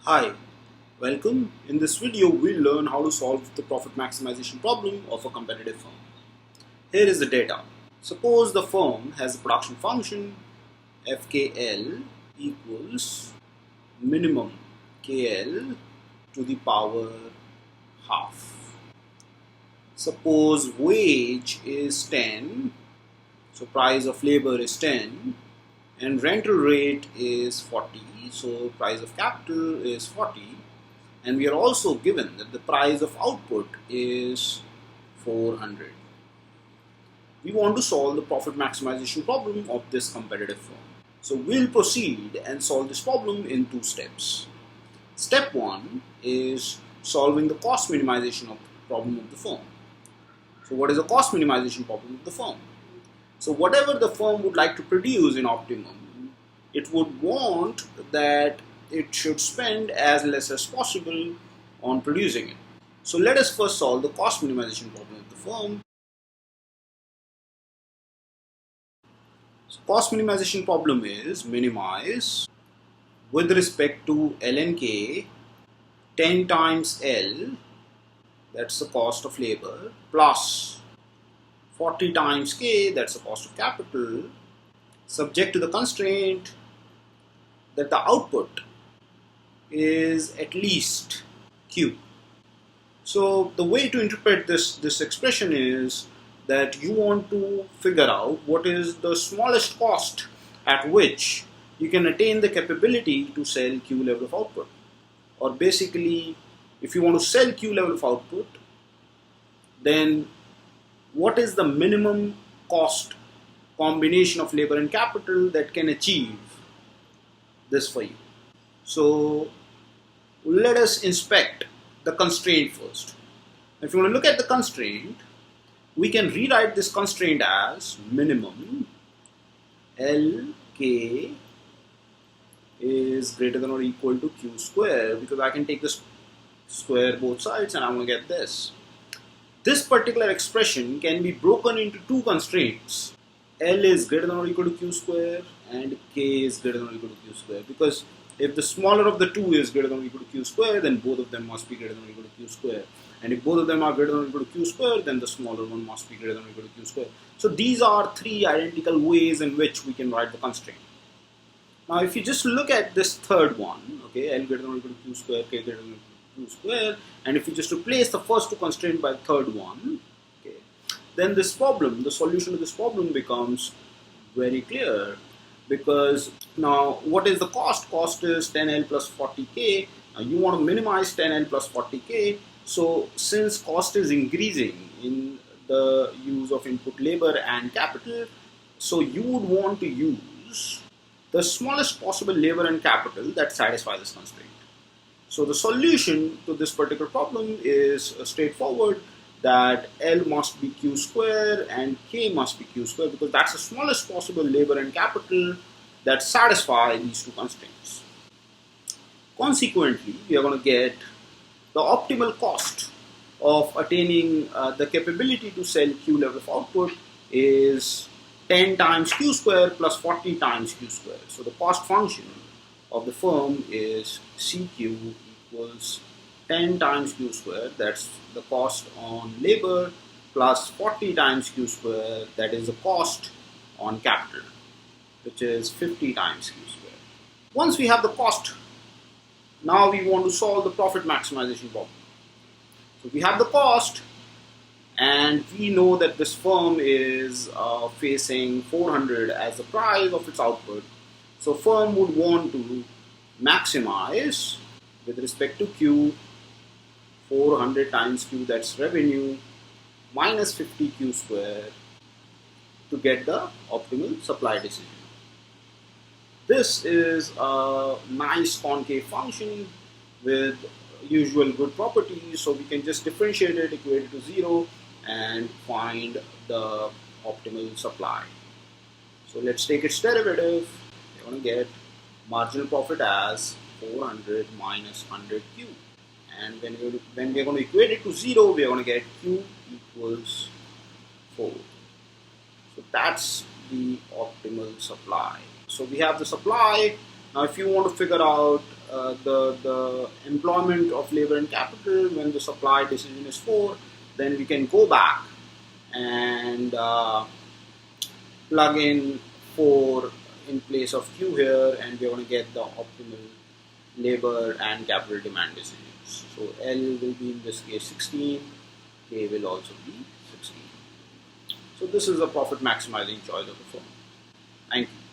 Hi, welcome. In this video, we'll learn how to solve the profit maximization problem of a competitive firm. Here is the data. Suppose the firm has a production function FKL equals minimum KL to the power half. Suppose wage is 10, so price of labor is 10, and rental rate is 40, so price of capital is 40, and we are also given that the price of output is 400. We want to solve the profit maximization problem of this competitive firm. So we'll proceed and solve this problem in two steps. Step 1 is solving the cost minimization of the problem of the firm. So what is the cost minimization problem of the firm? So whatever the firm would like to produce in optimum, it would want that it should spend as less as possible on producing it. So let us first solve the cost minimization problem of the firm. So cost minimization problem is minimize with respect to L and K 10 times L, that's the cost of labor, plus 40 times K, that's the cost of capital, subject to the constraint that the output is at least Q. So the way to interpret this expression is that you want to figure out what is the smallest cost at which you can attain the capability to sell Q level of output. Or basically, if you want to sell Q level of output, then what is the minimum cost combination of labor and capital that can achieve this for you? So let us inspect the constraint first. If you want to look at the constraint, we can rewrite this constraint as minimum LK is greater than or equal to Q square, because I can take this square both sides and I'm going to get this. This particular expression can be broken into two constraints. L is greater than or equal to Q square and K is greater than or equal to Q square, because if the smaller of the two is greater than or equal to Q square, then both of them must be greater than or equal to Q square. And if both of them are greater than or equal to Q square, then the smaller one must be greater than or equal to Q square. So these are three identical ways in which we can write the constraint. Now if you just look at this third one, okay, L greater than or equal to Q square, K greater than or equal to Q square, and if you just replace the first two constraints by the third one, okay, then this problem, the solution to this problem becomes very clear. Because now what is the cost? Cost is 10L plus 40K. Now you want to minimize 10L plus 40K. So since cost is increasing in the use of input labor and capital, so you would want to use the smallest possible labor and capital that satisfy this constraint. So the solution to this particular problem is straightforward, that L must be Q square and K must be Q square, because that's the smallest possible labor and capital that satisfy these two constraints. Consequently, we are going to get the optimal cost of attaining the capability to sell Q level of output is 10 times Q square plus 40 times Q square. So the cost function of the firm is CQ equals 10 times Q square, that's the cost on labor, plus 40 times Q square, that is the cost on capital, which is 50 times Q square. Once we have the cost, now we want to solve the profit maximization problem. So we have the cost, and we know that this firm is facing 400 as the price of its output. So firm would want to maximize with respect to Q 400 times Q, that's revenue, minus 50 Q square to get the optimal supply decision. This is a nice concave function with usual good properties, so we can just differentiate it, equate it to 0, and find the optimal supply. So let's take its derivative. We're going to get marginal profit as 400 minus 100Q. And when we are going to equate it to 0, we are going to get Q equals 4. So that's the optimal supply. So we have the supply. Now, if you want to figure out the employment of labor and capital when the supply decision is 4, then we can go back and plug in 4 in place of Q here, and we're going to get the optimal labor and capital demand decisions. So L will be in this case 16, K will also be 16. So this is a profit maximizing choice of the firm. Thank you.